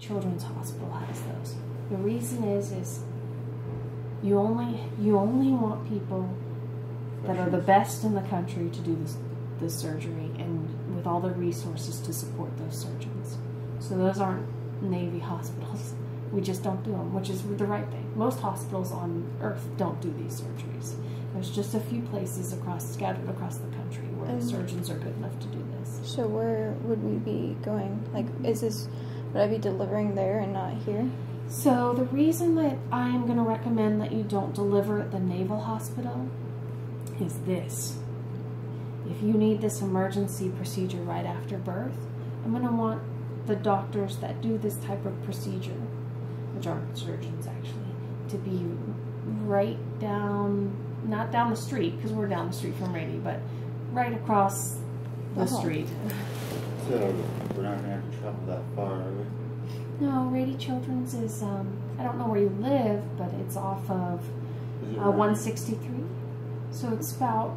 Children's Hospital has those. The reason is you only want people that are the best in the country to do this surgery, and with all the resources to support those surgeons. So those aren't Navy hospitals. We just don't do them, which is the right thing. Most hospitals on Earth don't do these surgeries. There's just a few places scattered across the country where the surgeons are good enough to do this. So where would we be going? Like, would I be delivering there and not here? So the reason that I'm going to recommend that you don't deliver at the Naval Hospital is this. If you need this emergency procedure right after birth, I'm going to want the doctors that do this type of procedure, which aren't surgeons actually, to be right down, not down the street, because we're down the street from Rady, but right across the street. So we're not going to have to travel that far, are we? No, Rady Children's is, I don't know where you live, but it's off of 163. So it's about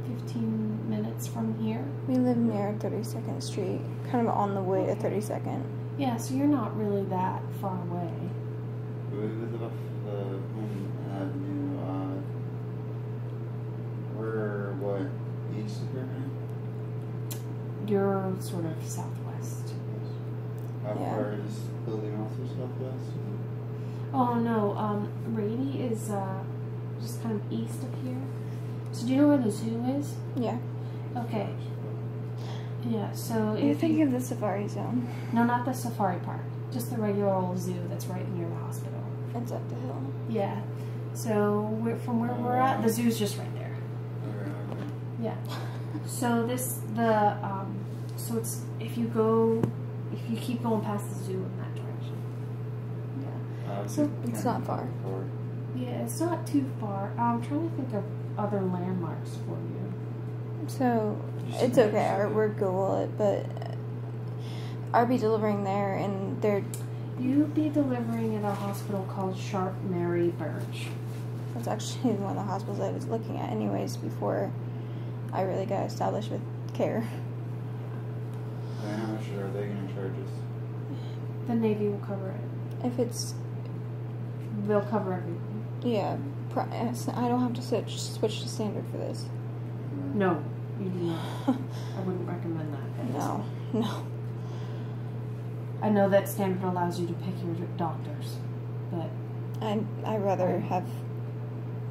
15 minutes from here. We live near 32nd Street, kind of on the way to 32nd. Yeah, so you're not really that far away. We live off Home Avenue. We're what, east of here now? You're sort of southwest. How far is building also southwest? Oh no, Rady is just kind of east of here. So do you know where the zoo is? Yeah. Okay. Yeah, so You're thinking of the Safari Zone. No, not the safari park. Just the regular old zoo that's right near the hospital. It's up the hill. Yeah. So from where we're at, the zoo's just right there. Okay. Yeah. So so it's if you keep going past the zoo in that direction. Yeah. So it's not far. Yeah, it's not too far. I'm trying to think of other landmarks for you. So it's okay. We're Google it, but I'll be delivering there, and they're. You'd be delivering at a hospital called Sharp Mary Birch. That's actually one of the hospitals I was looking at, anyways, before I really got established with care. And how much are they going to charge us? The Navy will cover it. If it's. They'll cover everything. Yeah, I don't have to switch to standard for this. No, you do not. I wouldn't recommend that. No. I know that standard allows you to pick your doctors, but I'd rather have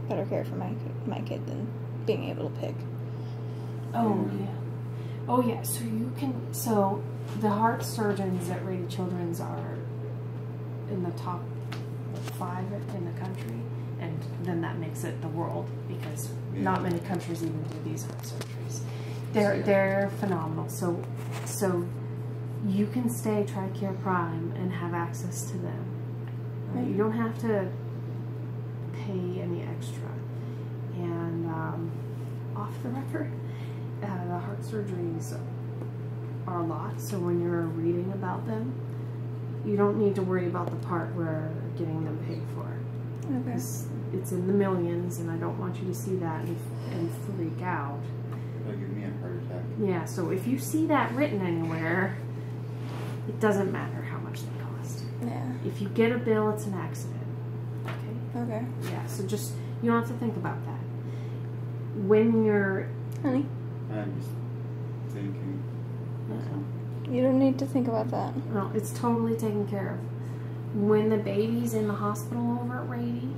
better care for my kid than being able to pick. Oh yeah. So the heart surgeons at Rady Children's are in the top 5 in the country, and then that makes it the world, because not many countries even do these heart surgeries. They're phenomenal. So you can stay TRICARE Prime and have access to them. Right? You don't have to pay any extra. And off the record, the heart surgeries are a lot. So when you're reading about them, you don't need to worry about the part where getting them paid for. Okay. It's in the millions, and I don't want you to see that and freak out. It'll give me a heart attack. Yeah, so if you see that written anywhere, it doesn't matter how much they cost. Yeah. If you get a bill, it's an accident. Okay? Okay. Yeah, so just, you don't have to think about that. When you're... Honey? I'm just thinking. You don't need to think about that. No, it's totally taken care of. When the baby's in the hospital over at Rady,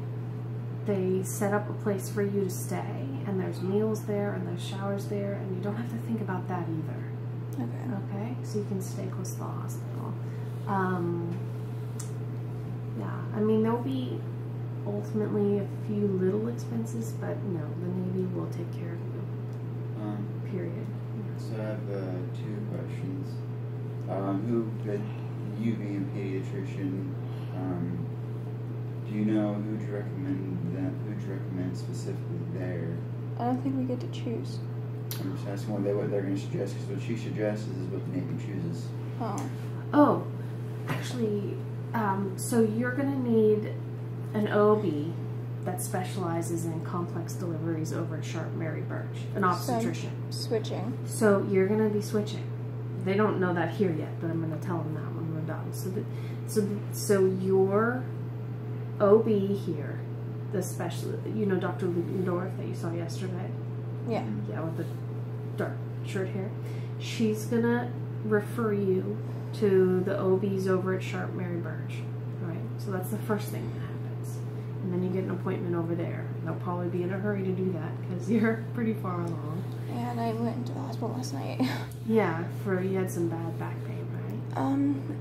they set up a place for you to stay, and there's meals there, and there's showers there, and you don't have to think about that either. Okay. Okay? So you can stay close to the hospital. Yeah, I mean, there'll be ultimately a few little expenses, but no, the Navy will take care of you. Period. So I have 2 questions. You being a pediatrician, do you know who'd you recommend specifically there? I don't think we get to choose. I'm just asking what they're going to suggest, because what she suggests is what the Navy chooses. Oh, actually, so you're going to need an OB that specializes in complex deliveries over at Sharp Mary Birch, an obstetrician. So switching. So you're going to be switching. They don't know that here yet, but I'm going to tell them that when we're done. So your OB here, the specialist, Dr. Ludendorff that you saw yesterday. Yeah. Yeah, with the dark short hair. She's gonna refer you to the OBs over at Sharp Mary Birch. Right? So that's the first thing that happens. And then you get an appointment over there. They'll probably be in a hurry to do that because you're pretty far along. Yeah, and I went to the hospital last night. Yeah, you had some bad back pain, right?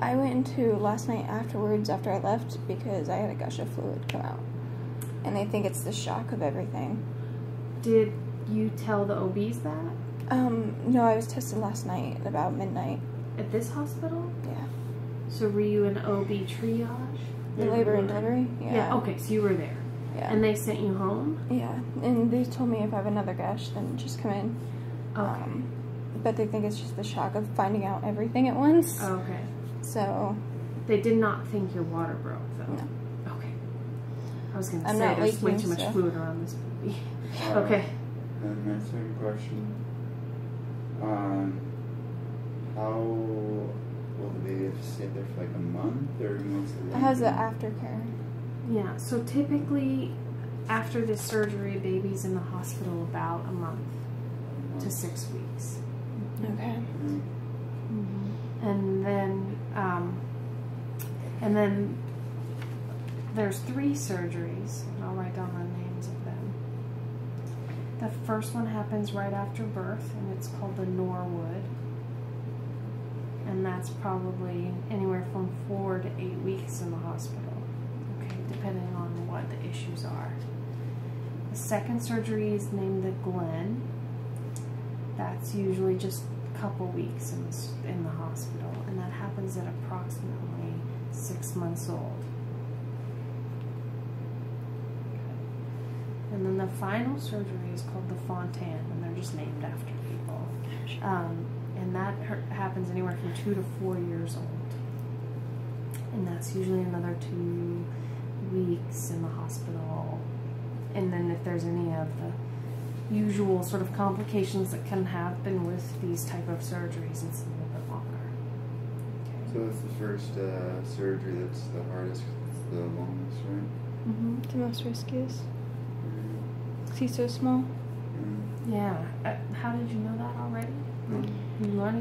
I went into last night afterwards after I left because I had a gush of fluid come out. And they think it's the shock of everything. Did you tell the OBs that? No, I was tested last night at about midnight. At this hospital? Yeah. So were you in OB triage? The labor and delivery? Yeah, okay, so you were there. Yeah. And they sent you home? Yeah, and they told me if I have another gush, then just come in. Okay. But they think it's just the shock of finding out everything at once. Okay. So. They did not think your water broke, though? No. Okay. I was going to I'm say, not there's way leaking, too much so. fluid around this baby. Okay. And my second question, how will the baby have to stay there for like a month or months? It has the aftercare. Yeah, so typically after this surgery, a baby's in the hospital about a month to 6 weeks. Okay. Mm-hmm. And then there's 3 surgeries, and I'll write down the names of them. The first one happens right after birth, and it's called the Norwood. And that's probably anywhere from 4 to 8 weeks in the hospital, okay, depending on what the issues are. The second surgery is named the Glen. That's usually just a couple weeks in the hospital, and that happens at approximately 6 months old. Okay. And then the final surgery is called the Fontan, and they're just named after people. And that happens anywhere from 2 to 4 years old. And that's usually another 2 weeks in the hospital. And then if there's any of the usual sort of complications that can happen with these type of surgeries, it's a little bit longer. Okay. So it's the first surgery that's the hardest, it's the longest, right? Mm-hmm. The most riskiest. Because he's so small. Yeah. How did you know that already? You learning?